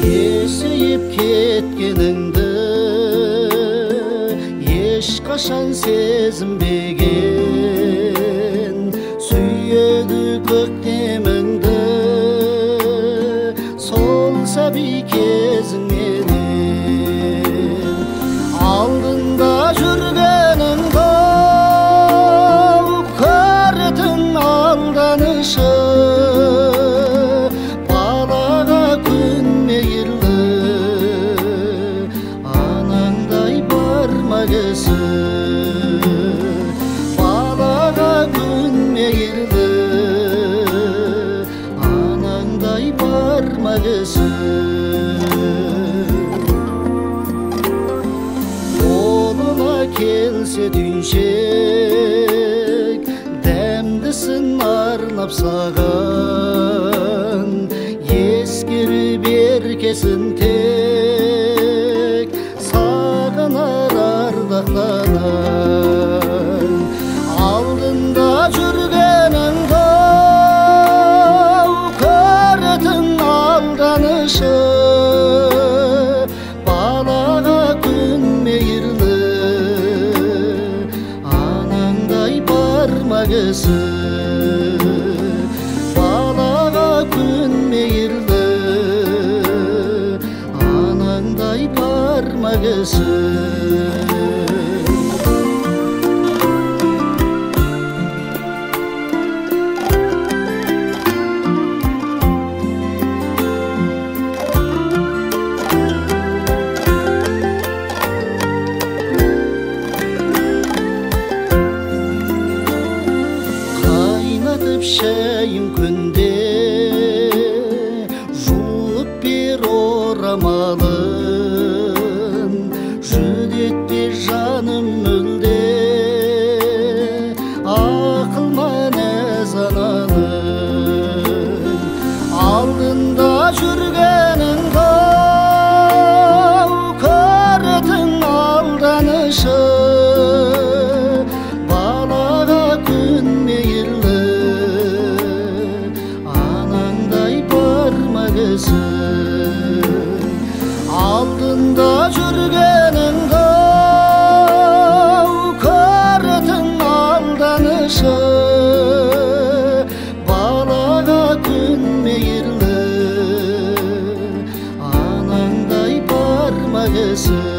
Eseyip ketkeningdi eş kaşan sezimбеген, sүйеді көктеміңді сол сәби кезіңменен. Алдында жүргеніңді көретін алданышы, балаға күн мейірлі анаңдай барма кісі. Балаға күн мейірлі анаңдай барма кісі. Қолына келсе түйіншек, дәмдісін арнап саған, ескеріп еркесін тек сағынар ардақтанар. Алдында жүргеніңді көретін алданышы, балаға күн мейірлі анаңдай барма кісі. Балаға күн мейірлі анаңдай барма кісі. Шәйім күнде жуып бер орамалын, жүдетпе жаным мүлде ақылма нәз ананың. Алдында жүргеніңді көретін алданышы, балаға күн мейірлі кісі. Алдында жүргеніңді көретін алданышы, балаға күн мейірлі анаңдай барма кісі.